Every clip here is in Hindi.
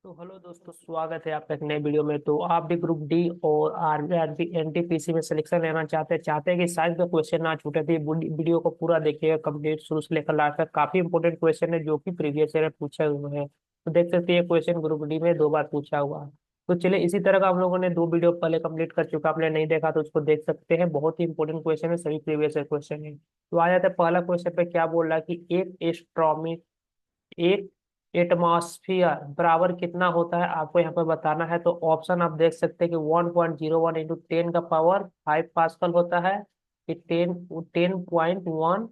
तो हेलो दोस्तों, स्वागत है आपका एक नए वीडियो में। तो आप भी ग्रुप डी और आरबी एनटीपीसी में सिलेक्शन लेना चाहते हैं कि साइंस का क्वेश्चन ना छूटे, तो ये वीडियो को पूरा देखिएगा कंप्लीट शुरू से लेकर लास्ट तक। काफी इंपोर्टेंट क्वेश्चन है जो कि प्रीवियस ईयर में पूछे हुए हैं। तो देख सकते हैं ये क्वेश्चन ग्रुप डी में 2 बार पूछा हुआ है। तो चलिए, इसी तरह का हम लोगों ने 2 वीडियो पहले कंप्लीट कर चुका, आपने नहीं देखा तो उसको देख सकते हैं। बहुत ही इंपोर्टेंट क्वेश्चन है, सभी प्रीवियस ईयर क्वेश्चन है। तो आ जाता है पहला क्वेश्चन पे। क्या बोल रहा है कि एक एस्ट्रोमी एक एटमॉस्फियर बराबर कितना होता है, आपको यहाँ पर बताना है। तो ऑप्शन आप देख सकते हैं कि 1.01 इंटू 10 का पावर 5 पास्कल होता है, कि 10.1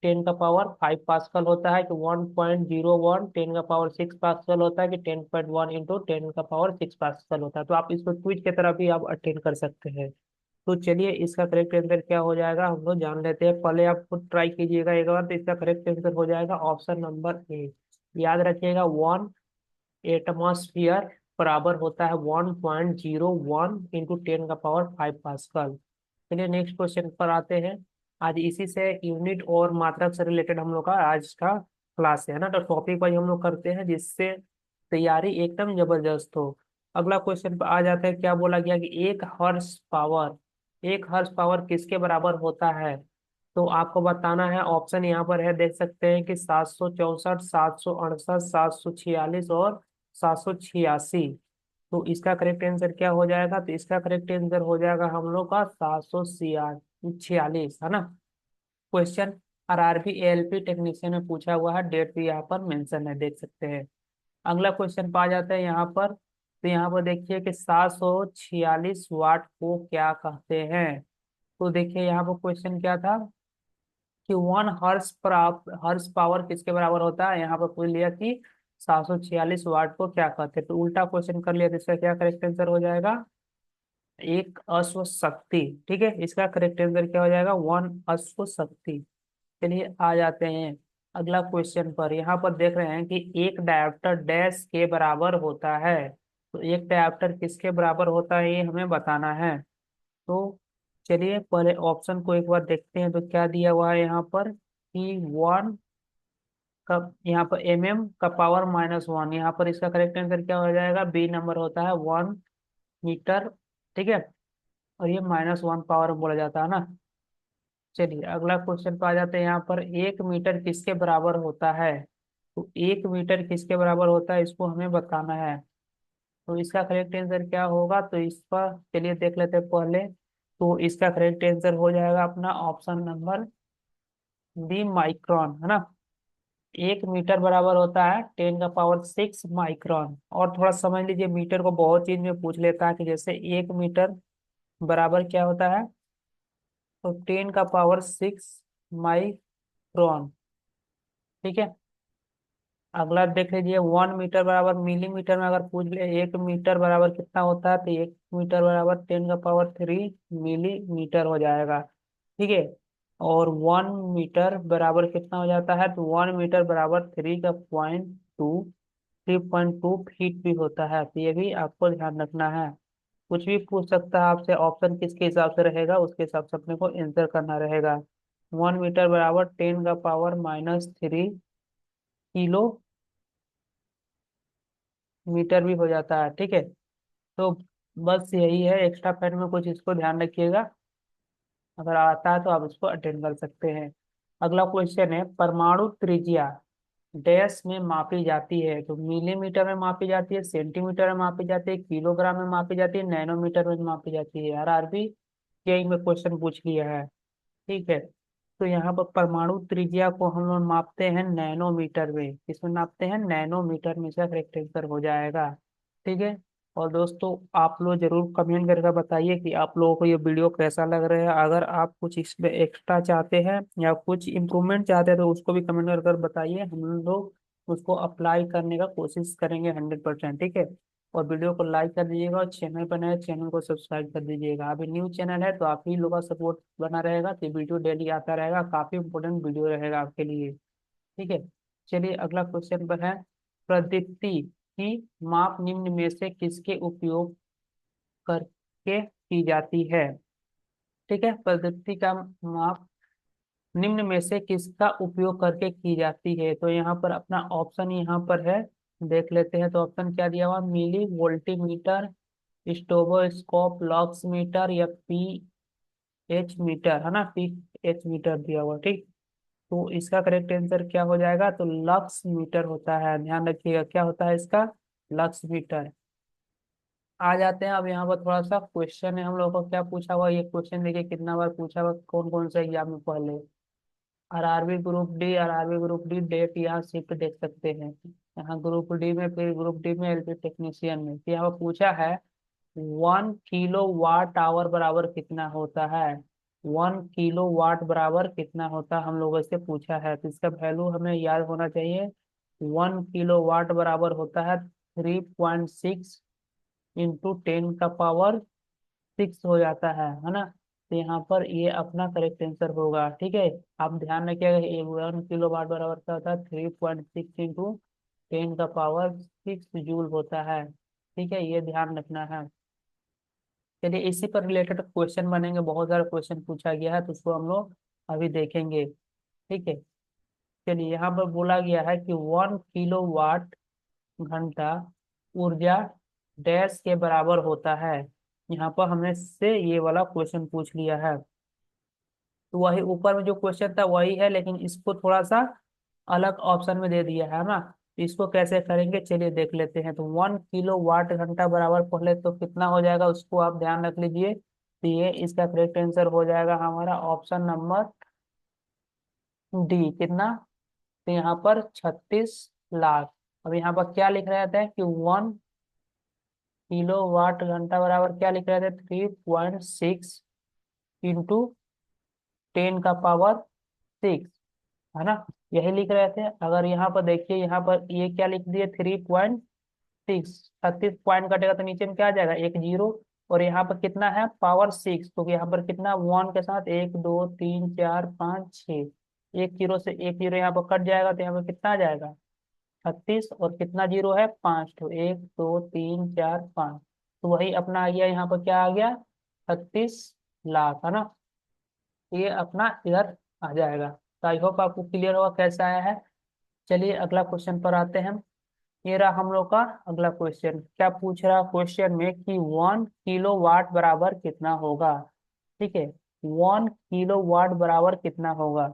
10 का पावर 5 पास्कल होता है, कि 1.01 10 का पावर 6 पास्कल होता है, कि 10.1 इंटू 10 का पावर 6 पास्कल होता है। तो आप इसको क्विज की तरह भी आप अटेंड कर सकते हैं। तो चलिए, इसका करेक्ट आंसर क्या हो जाएगा हम लोग जान लेते हैं। पहले आप खुद ट्राई कीजिएगा एक बार। तो इसका करेक्ट आंसर हो जाएगा ऑप्शन नंबर ए। याद रखिएगा, 1 एटमॉस्फियर बराबर होता है 1.01 इंटू 10 का पावर 5 पास्कल। चलिए नेक्स्ट क्वेश्चन पर आते हैं। आज इसी से यूनिट और मात्रक से रिलेटेड हम लोग का आज का क्लास है ना। तो टॉपिक वाइज हम लोग करते हैं जिससे तैयारी एकदम जबरदस्त हो। अगला क्वेश्चन पर आ जाता है। क्या बोला गया कि एक हर्स पावर किसके बराबर होता है। तो आपको बताना है। ऑप्शन यहाँ पर है, देख सकते हैं कि 764, 768, 746 और 786। तो इसका करेक्ट आंसर क्या हो जाएगा। तो इसका करेक्ट आंसर हो जाएगा हम लोग का 746 है ना। क्वेश्चन आरआरबी एएलपी टेक्नीशियन में पूछा हुआ है, डेट भी यहाँ पर मेंशन है, देख सकते हैं। अगला क्वेश्चन पा जाता है यहाँ पर। तो यहाँ पर देखिए कि 746 वाट को क्या कहते हैं। तो देखिए यहाँ पर क्वेश्चन क्या था कि 1 हर्स पावर किसके बराबर होता है। यहाँ पर पूछ लिया कि 746 वाट को क्या कहते हैं। तो उल्टा क्वेश्चन कर लिया, तो इसका क्या करेक्ट आंसर हो जाएगा। एक अश्व शक्ति। ठीक है, इसका करेक्ट आंसर क्या हो जाएगा, 1 अश्व शक्ति। चलिए आ जाते हैं अगला क्वेश्चन पर। यहाँ पर देख रहे हैं कि एक डायोप्टर डैश के बराबर होता है। तो एक डायोप्टर किसके बराबर होता है, ये हमें बताना है। तो चलिए पहले ऑप्शन को एक बार देखते हैं। तो क्या दिया हुआ है यहाँ पर कि 1 का, यहाँ पर mm का पावर -1। यहाँ पर इसका करेक्ट आंसर क्या हो जाएगा, बी नंबर होता है 1 मीटर। ठीक है, और ये -1 पावर में बोला जाता है ना। चलिए अगला क्वेश्चन पे आ जाते हैं। यहाँ पर 1 मीटर किसके बराबर होता है। तो 1 मीटर किसके बराबर होता है, इसको हमें बताना है। तो इसका करेक्ट आंसर क्या होगा, तो इस पर चलिए देख लेते हैं पहले। तो इसका करेक्ट आंसर हो जाएगा अपना ऑप्शन नंबर बी, माइक्रोन, है ना। 1 मीटर बराबर होता है 10 का पावर 6 माइक्रोन। और थोड़ा समझ लीजिए, मीटर को बहुत चीज में पूछ लेता है कि जैसे 1 मीटर बराबर क्या होता है। तो 10 का पावर 6 माइक्रोन। ठीक है, अगला देख लीजिए। 1 मीटर बराबर मिलीमीटर में अगर पूछ ले, 1 मीटर बराबर कितना होता है। तो 1 मीटर बराबर 10 का पावर 3 मिलीमीटर हो जाएगा। ठीक है, और 1 मीटर बराबर कितना हो जाता है। तो 1 मीटर बराबर 3.2 फीट भी होता है। तो ये भी आपको ध्यान रखना है। कुछ भी पूछ सकता है आपसे, ऑप्शन किसके हिसाब से रहेगा उसके हिसाब से अपने को आंसर करना रहेगा। 1 मीटर बराबर 10 का पावर -3 किलो मीटर भी हो जाता है। ठीक है, तो बस यही है। एक्स्ट्रा फैक्ट में कुछ इसको ध्यान रखिएगा। अगर आता है तो आप इसको अटेंड कर सकते हैं। अगला क्वेश्चन है, परमाणु त्रिज्या डैश में मापी जाती है। तो मिलीमीटर में मापी जाती है, सेंटीमीटर में मापी जाती है, किलोग्राम में मापी जाती है, नैनोमीटर में मापी जाती है। यार आरबी यही में क्वेश्चन पूछ लिया है। ठीक है, तो यहाँ पर परमाणु त्रिज्या को हम लोग मापते हैं नैनोमीटर में। इसमें नापते हैं नैनोमीटर में, इसका करेक्ट आंसर हो जाएगा। ठीक है, और दोस्तों आप लोग जरूर कमेंट करके बताइए कि आप लोगों को ये वीडियो कैसा लग रहा है। अगर आप कुछ इसमें एक्स्ट्रा चाहते हैं या कुछ इम्प्रूवमेंट चाहते हैं तो उसको भी कमेंट कर बताइए। हम लोग उसको अप्लाई करने का कोशिश करेंगे 100%। ठीक है, और वीडियो को लाइक कर दीजिएगा, और चैनल पर नए चैनल को सब्सक्राइब कर दीजिएगा। अभी न्यू चैनल है तो आप ही लोगों का सपोर्ट बना रहेगा तो वीडियो डेली आता रहेगा। काफी इंपॉर्टेंट वीडियो रहेगा आपके लिए। ठीक है, चलिए अगला क्वेश्चन पर है, प्रदीप्ति की माप निम्न में से किसके उपयोग करके की जाती है। ठीक है, प्रदीप्ति का माप निम्न में से किसका उपयोग करके की जाती है। तो यहाँ पर अपना ऑप्शन यहाँ पर है देख लेते हैं। तो ऑप्शन क्या दिया हुआ, मिली वोल्टीमीटर, स्टोबोस्कोप, लॉक्स मीटर या पी एच मीटर, है ना, पी एच मीटर दिया हुआ, ठीक। तो इसका करेक्ट आंसर क्या हो जाएगा, तो लक्स मीटर होता है, ध्यान रखिएगा क्या होता है इसका, लक्स मीटर। आ जाते हैं अब यहाँ पर थोड़ा सा क्वेश्चन है हम लोग को क्या पूछा हुआ, ये क्वेश्चन देखिए कितना बार पूछा हुआ, कौन कौन से एग्जाम में पहले। RRB group D, RRB group D date यहाँ शिफ्ट देख सकते हैं। यहाँ ग्रुप डी में, फिर ग्रुप डी में एलपी टेक्नीशियन में, तो यहाँ पर पूछा है 1 किलो वाट आवर बराबर कितना होता है। 1 किलो वाट बराबर कितना होता है हम लोगों से पूछा है, तो इसका वैल्यू हमें याद होना चाहिए। 1 किलो वाट बराबर होता है 3.6 इंटू 10 का पावर 6 हो जाता है ना। तो यहाँ पर ये अपना करेक्ट आंसर होगा, ठीक है। आप ध्यान रखिएगा, ये 1 किलो वाट बराबर क्या होता है, 3.6 इंटू 10 का पावर 6 जूल होता है, ठीक है, ये ध्यान रखना है। चलिए इसी पर रिलेटेड क्वेश्चन बनेंगे, बहुत सारे क्वेश्चन पूछा गया है, तो उसको हम लोग अभी देखेंगे, ठीक है। चलिए यहाँ पर बोला गया है कि 1 किलो वाट घंटा ऊर्जा डैश के बराबर होता है। यहाँ पर हमने से ये वाला क्वेश्चन पूछ लिया है। तो वही ऊपर में जो क्वेश्चन था वही है, लेकिन इसको थोड़ा सा अलग ऑप्शन में दे दिया है ना। तो इसको कैसे करेंगे चलिए देख लेते हैं। तो 1 किलो वाट घंटा बराबर पहले तो कितना हो जाएगा उसको आप ध्यान रख लीजिए। तो ये इसका करेक्ट आंसर हो जाएगा हमारा ऑप्शन नंबर डी, कितना, तो यहाँ पर 36 लाख। अब यहाँ पर क्या लिख रहे थे कि 1 किलो वाट घंटा बराबर क्या लिख रहे थे, 3.6 इंटू 10 का पावर 6, है ना, यही लिख रहे थे। अगर यहाँ पर देखिए, यहाँ पर ये क्या लिख दिए, 3.6, 36 पॉइंट कटेगा तो नीचे में क्या आ जाएगा, एक जीरो। और यहाँ पर कितना है, पावर 6, तो यहाँ पर कितना, वन के साथ 1 2 3 4 5 6, एक जीरो से एक जीरो यहाँ पर कट जाएगा, तो यहाँ पर कितना आ जाएगा, 36, और कितना जीरो है, 5, तो 1 2 3 4 5, तो वही अपना आ गया, यहाँ पर क्या आ गया, 36 लाख, है ना। ये अपना इधर आ जाएगा। तो आई होप आपको क्लियर होगा कैसा आया है। चलिए अगला क्वेश्चन पर आते हैं हम। ये रहा हम लोग का अगला क्वेश्चन, क्या पूछ रहा क्वेश्चन में कि 1 किलो वाट बराबर कितना होगा, ठीक है। 1 किलो वाट बराबर कितना होगा,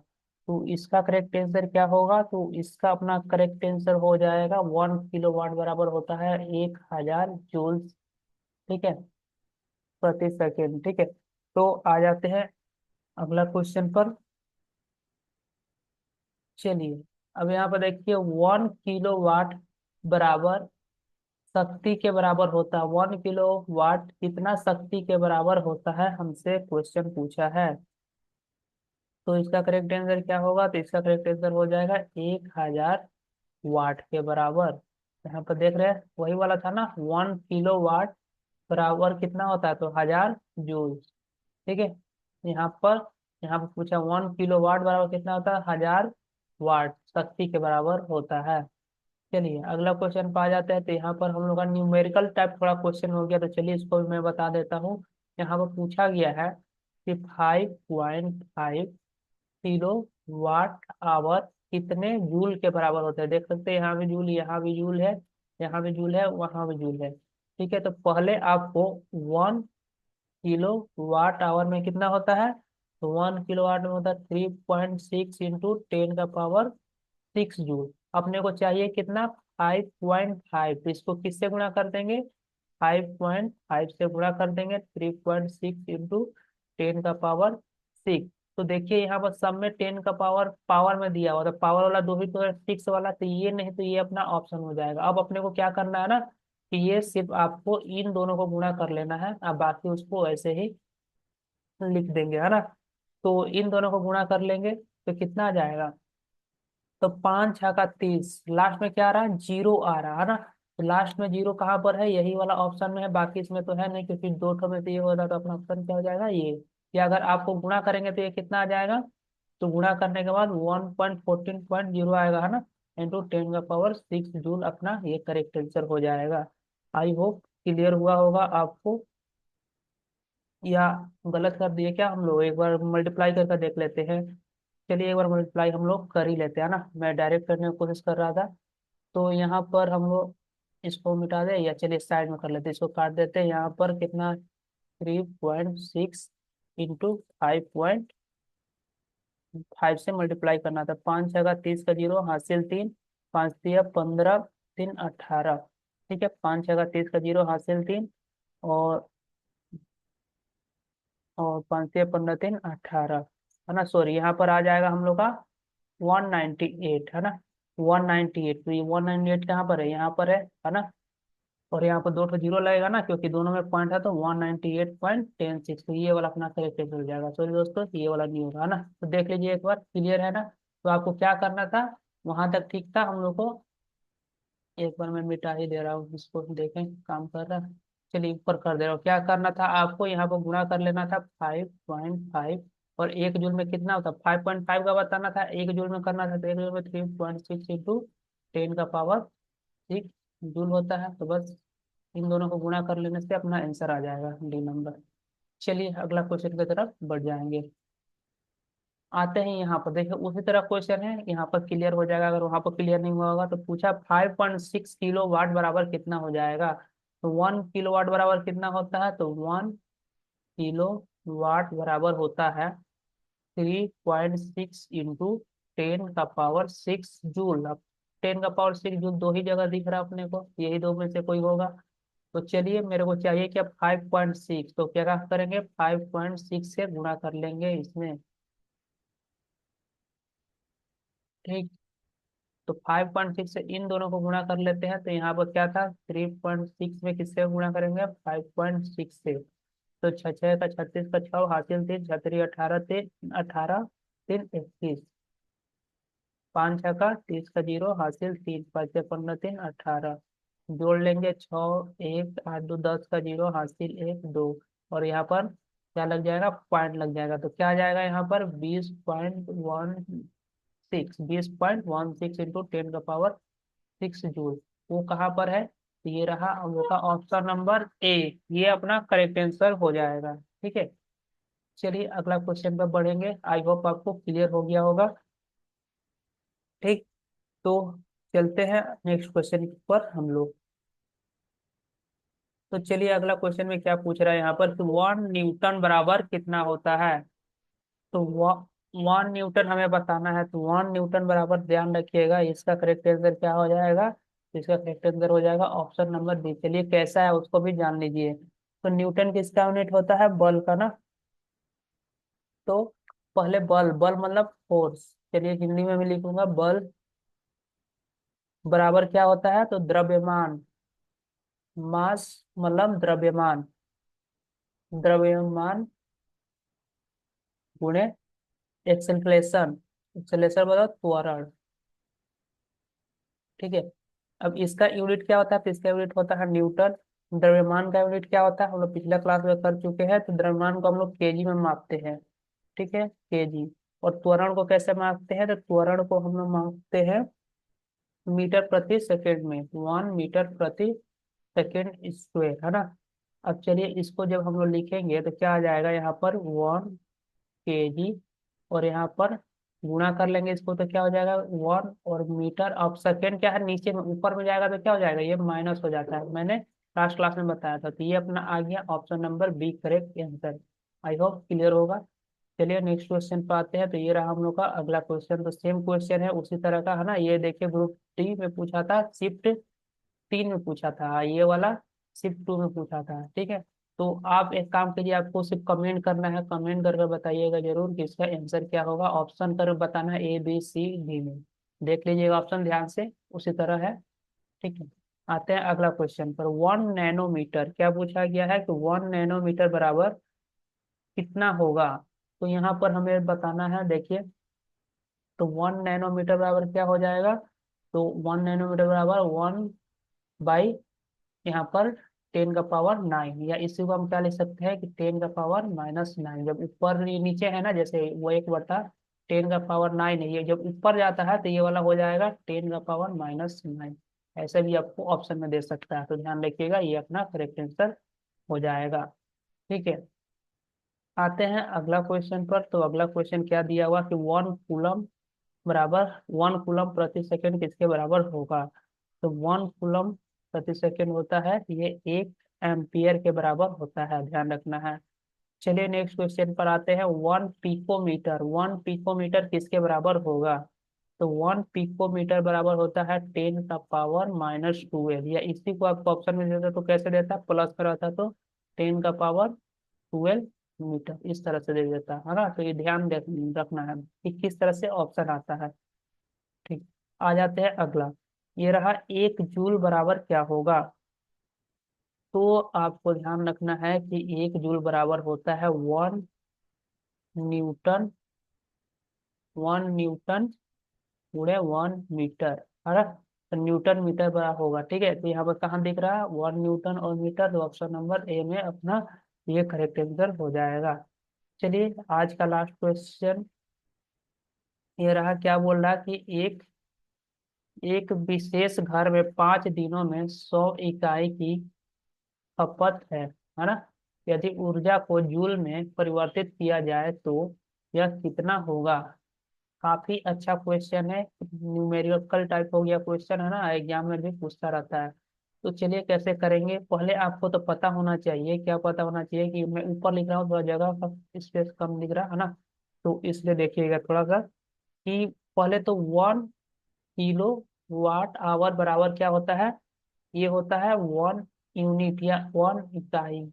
तो इसका करेक्ट आंसर क्या होगा, तो इसका अपना करेक्ट आंसर हो जाएगा 1 किलो वाट बराबर होता है 1000 जूल्स, ठीक है, प्रति सेकेंड, ठीक है। तो आ जाते हैं अगला क्वेश्चन पर। चलिए अब यहाँ पर देखिए, 1 किलो वाट बराबर शक्ति के बराबर होता है, 1 किलो वाट कितना शक्ति के बराबर होता है, हमसे क्वेश्चन पूछा है। तो इसका करेक्ट आंसर क्या होगा, तो इसका करेक्ट आंसर हो जाएगा 1000 वाट के बराबर। यहाँ पर देख रहे हैं वही वाला था ना, 1 किलो वाट बराबर कितना होता है, तो 1000 जूल, ठीक है। यहाँ पर पूछा 1 किलो वाट बराबर कितना होता है, 1000 वाट शक्ति के बराबर होता है। चलिए अगला क्वेश्चन पे आ जाते हैं। तो यहाँ पर हम लोग का न्यूमेरिकल टाइप थोड़ा क्वेश्चन हो गया, तो चलिए इसको भी मैं बता देता हूँ। यहाँ पर पूछा गया है कि 5.5 किलो वाट आवर कितने जूल के बराबर होते हैं। देख सकते हैं यहाँ भी जूल, यहाँ भी जूल है, यहाँ भी जूल है, वहाँ भी जूल है, ठीक है। तो पहले आपको 1 किलो वाट आवर में कितना होता है, तो 1 किलो वाट में होता है 3.6 इंटू 10 का पावर 6 जूल। अपने को चाहिए कितना, 5.5, तो इसको किससे गुणा कर देंगे, 5.5 से गुणा कर देंगे, 3.6 इंटू 10 का पावर 6। तो देखिए यहाँ पर सब में 10 का पावर पावर में दिया हुआ था, पावर वाला दो ही तो है, 6 वाला तो ये नहीं, तो ये अपना ऑप्शन हो जाएगा। अब अपने को क्या करना है ना, कि ये सिर्फ आपको इन दोनों को गुणा कर लेना है, अब बाकी उसको ऐसे ही लिख देंगे, है ना। तो इन दोनों को गुणा कर लेंगे तो कितना आ जाएगा, तो 5 6 का 30, लास्ट में क्या आ रहा है, जीरो आ रहा है ना। तो लास्ट में जीरो कहाँ पर है, यही वाला ऑप्शन में है, बाकी इसमें तो है नहीं, क्योंकि दो ठो में तो ये होता, तो अपना ऑप्शन क्या हो जाएगा, ये। या अगर आपको गुणा करेंगे तो ये कितना आ जाएगा, तो गुणा करने के बाद 1.14.0 आएगा, है ना, इंटू 10 का पावर 6 जूल, अपना ये करेक्ट आंसर हो जाएगा। आई होप क्लियर हुआ होगा आपको, या गलत कर दिए क्या हम लोग, एक बार मल्टीप्लाई करके देख लेते हैं। चलिए एक बार मल्टीप्लाई हम लोग कर ही लेते हैं ना, मैं डायरेक्ट करने की कोशिश कर रहा था। तो यहाँ पर हम लोग इसको मिटा दे, या चलिए साइड में कर लेते हैं, इसको काट देते हैं। यहाँ पर कितना, 3.6 इंटू 5.5 से मल्टीप्लाई करना था। 5 6 का 30 का 0 हासिल 3, 5 3 15, 3 18। ठीक है, 5 6 का 30 का 0 हासिल 3, और 5 3 15 3 18, है ना। सॉरी, यहाँ पर आ जाएगा हम लोग का 198, है ना। 198, तो ये 198 कहाँ पर है, यहाँ पर है ना। और यहाँ पर 2 जीरो लगेगा ना, क्योंकि दोनों में पॉइंट है, तो 198.106, तो ये वाला अपना करेक्ट हो जाएगा। सॉरी दोस्तों, ये वाला नहीं होगा, है ना। तो देख लीजिए एक बार, क्लियर है ना। तो आपको क्या करना था, वहां तक ठीक था हम लोग को। एक बार मैं मिटा ही दे रहा हूँ इसको, देखें काम कर रहा है। चलिए ऊपर कर दे रहा हूँ। क्या करना था आपको, यहाँ पर गुणा कर लेना था 5.5, और 1 जूल में कितना होता है, 5.5 का बताना था, 1 जूल में करना था, तो 1 जूल में 3.6 इंटू 10 का पावर 6 जूल होता है। तो बस इन दोनों को गुणा कर लेने से अपना आंसर आ जाएगा, डी नंबर। चलिए अगला क्वेश्चन की तरफ बढ़ जाएंगे। आते हैं यहाँ पर, देखिए उसी तरह क्वेश्चन है, यहाँ पर क्लियर हो जाएगा। अगर वहां पर क्लियर नहीं हुआ होगा तो पूछा 5.6 किलो वाट बराबर कितना हो जाएगा। तो 1 किलो वाट बराबर कितना होता है, तो 1 किलो वाट बराबर होता है 3.6 इंटू 10 का पावर 6 जूल। अब 10 का पावर 6 जूल दो ही जगह दिख रहा है अपने को, यही दो में से कोई होगा। तो चलिए मेरे को चाहिए क्या, 5.6, तो क्या करेंगे, 5.6 से गुणा कर लेंगे इसमें। ठीक, तो 5.6 से इन दोनों को गुणा कर लेते हैं। तो यहाँ पर क्या था, 3.6 में किससे गुणा करेंगे, 5.6 से। तो 6 6 का 36 का 6 हासिल 3, 6 3 18, 3 18, 3 21, 5 6 का 30 का 0 हासिल 3, 5 6 15 3 18, जोड़ लेंगे 6 1 8 2 10 का 0 हासिल 1 2, और यहाँ पर क्या लग जाएगा, पॉइंट लग जाएगा। तो क्या आ जाएगा यहाँ पर 20.16 इंटू 10 का पावर 6 जूल। वो कहाँ पर है, तो ये रहा हम लोग का ऑप्शन नंबर ए, ये अपना करेक्ट आंसर हो जाएगा। ठीक है, चलिए अगला क्वेश्चन पर बढ़ेंगे। आई होप आपको क्लियर हो गया होगा। ठीक, तो चलते हैं नेक्स्ट क्वेश्चन पर हम लोग। तो चलिए अगला क्वेश्चन में क्या पूछ रहा है यहाँ पर, कि 1 न्यूटन बराबर कितना होता है। तो 1 न्यूटन हमें बताना है। तो 1 न्यूटन बराबर, ध्यान रखिएगा, इसका करेक्ट आंसर क्या हो जाएगा, इसका करेक्ट आंसर हो जाएगा ऑप्शन नंबर बी। चलिए कैसा है उसको भी जान लीजिए। तो न्यूटन किसका यूनिट होता है, बल का ना। तो पहले बल, बल मतलब फोर्स। चलिए हिंदी में मैं लिखूंगा, बल बराबर क्या होता है, तो द्रव्यमान। मास मतलब द्रव्यमान, द्रव्यमान गुणे एक्सेलरेशन, एक्सेलरेशन मतलब त्वरण। ठीक है, अब इसका यूनिट क्या होता है, तो इसका यूनिट होता है न्यूटन। द्रव्यमान का यूनिट क्या होता है, हम लोग पिछला क्लास में कर चुके हैं। तो द्रव्यमान को हम लोग केजी में मापते हैं। ठीक है, केजी। और त्वरण को कैसे मापते हैं, तो त्वरण को हम लोग मापते हैं मीटर प्रति सेकेंड में, 1 मीटर प्रति सेकेंड स्क्वेयर, है ना। अब चलिए इसको जब हम लोग लिखेंगे तो क्या आ जाएगा, यहाँ पर 1 केजी, और यहाँ पर गुणा कर लेंगे इसको, तो क्या हो जाएगा 1, और मीटर। अब सेकेंड क्या है, नीचे में ऊपर में जाएगा तो क्या हो जाएगा, ये माइनस हो जाता है, मैंने लास्ट क्लास में बताया था। तो ये अपना आ गया option number B correct answer. I hope clear होगा। चलिए नेक्स्ट क्वेश्चन पे आते हैं। तो ये रहा हम लोग का अगला क्वेश्चन, तो सेम क्वेश्चन है उसी तरह का, है ना। ये देखिए ग्रुप डी में पूछा था, शिफ्ट 3 में पूछा था, ये वाला शिफ्ट 2 में पूछा था। ठीक है, तो आप एक काम कीजिए, आपको सिर्फ कमेंट करना है, कमेंट करके बताइएगा जरूर कि इसका आंसर क्या होगा। ऑप्शन कर बताना है, A B C D में। देख लीजिएगा ऑप्शन ध्यान से, उसी तरह है। ठीक है, आते हैं अगला क्वेश्चन पर। 1 नैनोमीटर क्या पूछा गया है, कि 1 नैनोमीटर बराबर कितना होगा। तो यहाँ पर हमें बताना है, देखिए। तो 1 नैनोमीटर बराबर क्या हो जाएगा, तो 1 नैनोमीटर बराबर 1 बाई, यहाँ पर 10 का पावर 9, या इसी को हम क्या लिख सकते हैं, कि 10 का पावर -9। जब ऊपर ये नीचे है ना, जैसे वो 1/10 का पावर 9 है, ये जब ऊपर जाता है तो ये वाला हो जाएगा 10 का पावर -9। ऐसे भी आपको ऑप्शन में दे सकता है, तो ध्यान रखिएगा, ये अपना करेक्ट आंसर हो जाएगा। ठीक है, आते हैं अगला क्वेश्चन पर। तो अगला क्वेश्चन क्या दिया हुआ, कि 1 कूलम बराबर 1 कूलम प्रति सेकंड किसके बराबर होगा। तो 1 कूलम प्रति सेकेंड होता है, ये 1 एम्पियर के बराबर होता है, ध्यान रखना है। चलिए नेक्स्ट क्वेश्चन पर आते हैं। 1 पिकोमीटर, 1 पिकोमीटर किसके बराबर होगा? तो 1 पिकोमीटर बराबर होता है 10 का पावर -12, या इसी को आपको ऑप्शन में देता तो कैसे देता, प्लस में रहता तो 10 का पावर 12 मीटर, इस तरह से दे देता है ना। तो ये ध्यान रखना है कि किस तरह से ऑप्शन आता है। ठीक, आ जाते हैं अगला। ये रहा 1 जूल बराबर क्या होगा? तो आपको ध्यान रखना है कि 1 जूल बराबर होता है 1 न्यूटन, 1 न्यूटन गुणे 1 मीटर, है ना। तो न्यूटन मीटर बड़ा होगा, ठीक है। तो यहाँ पर कहाँ दिख रहा है 1 न्यूटन और मीटर, तो ऑप्शन नंबर ए में अपना ये करेक्ट आंसर हो जाएगा। चलिए आज का लास्ट क्वेश्चन ये रहा। क्या बोल रहा है कि एक एक विशेष घर में 5 दिनों में 100 इकाई की खपत है ना। यदि ऊर्जा को जूल में परिवर्तित किया जाए तो यह कितना होगा? काफी अच्छा क्वेश्चन है, न्यूमेरिकल टाइप हो गया क्वेश्चन, है ना, एग्जाम में भी पूछता रहता है। तो चलिए कैसे करेंगे, पहले आपको तो पता होना चाहिए, क्या पता होना चाहिए कि मैं ऊपर लिख रहा हूँ, थोड़ा जगह का स्पेस कम दिख रहा है ना। तो इसलिए देखिएगा थोड़ा सा कि पहले तो 1 किलो वाट आवर बराबर क्या होता है? ये होता है 1 यूनिट या 1 इकाई।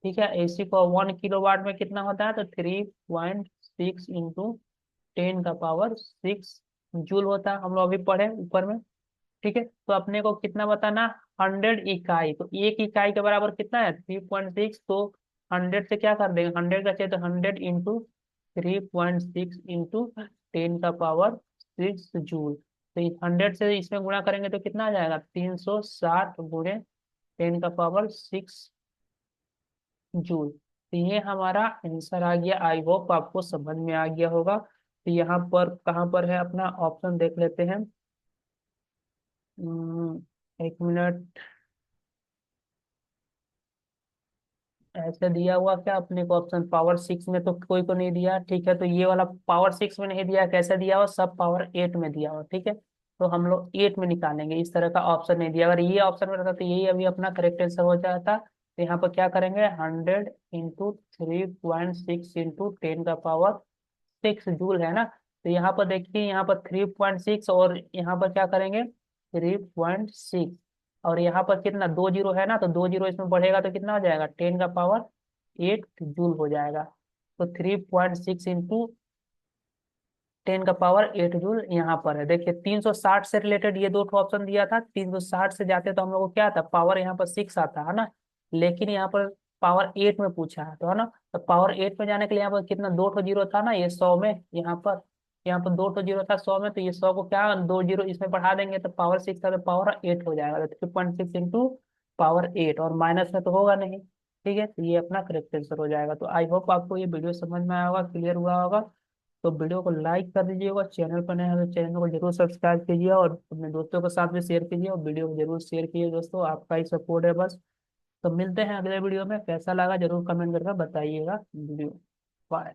ठीक है, एसी को 1 किलोवाट में कितना होता है? तो 3.6 × 10 का पावर 6 जूल होता है, हम लोग अभी पढ़े ऊपर में। ठीक है, तो अपने को कितना बताना? 100 इकाई, तो 1 इकाई के बराबर कितना है? 3.6। तो 100 से क्या कर देंगे, 100 का चाहिए तो 100 × 3.6 × 10 का पावर 6 जूल। तो 100 से इसमें गुणा करेंगे तो कितना आ जाएगा? 360 × 10 का पावर 6 जूल। तो ये हमारा आंसर आ गया। आई होप आपको समझ में आ गया होगा। तो यहाँ पर कहाँ पर है अपना ऑप्शन देख लेते हैं। 1 मिनट, ऐसे दिया हुआ क्या अपने को ऑप्शन? पावर 6 में तो कोई को नहीं दिया, ठीक है। तो ये वाला पावर 6 में नहीं दिया, कैसे दिया हुआ? सब पावर 8 में दिया हुआ, ठीक है। तो हम लोग 8 में निकालेंगे, इस तरह का ऑप्शन नहीं दिया। अगर ये ऑप्शन में रहता तो यही अभी अपना करेक्ट आंसर हो जाता। तो यहाँ पर क्या करेंगे, 100 × 3.6 × 10 का पावर 6 जूल, है ना। तो यहाँ पर देखिए, यहाँ पर 3.6 और यहाँ पर क्या करेंगे 3.6, और यहाँ पर कितना 2 जीरो है ना, तो 2 जीरो इसमें बढ़ेगा तो कितना हो जाएगा? 10 का पावर 8 जूल हो जाएगा। तो 3.6 × 10 का पावर 8 जूल यहाँ पर है। देखिए 360 से रिलेटेड ये दो ऑप्शन दिया था, 360 से जाते तो हम लोग को क्या आता, पावर यहाँ पर 6 आता है ना। लेकिन यहाँ पर पावर 8 में पूछा है, तो है ना। तो पावर 8 में जाने के लिए यहाँ पर कितना, 2 जीरो था ना ये 100 में, यहाँ पर 2 जीरो था 100 में, तो ये 100 को क्या 2 जीरो इसमें बढ़ा देंगे तो पावर 6 था, तो पावर 8 हो जाएगा। तो 3.6 × पावर 8, और माइनस में तो होगा नहीं। ठीक है, तो ये अपना करेक्ट आंसर हो जाएगा। तो आई होप आपको ये वीडियो समझ में आया होगा, क्लियर हुआ होगा। तो वीडियो को लाइक कर दीजिएगा, चैनल पर नए हैं तो चैनल को जरूर सब्सक्राइब कीजिए, और अपने दोस्तों के साथ भी शेयर कीजिए, और वीडियो को जरूर शेयर कीजिए दोस्तों, आपका ही सपोर्ट है बस। तो मिलते हैं अगले वीडियो में, कैसा लगा जरूर कमेंट करके बताइएगा वीडियो। बाय।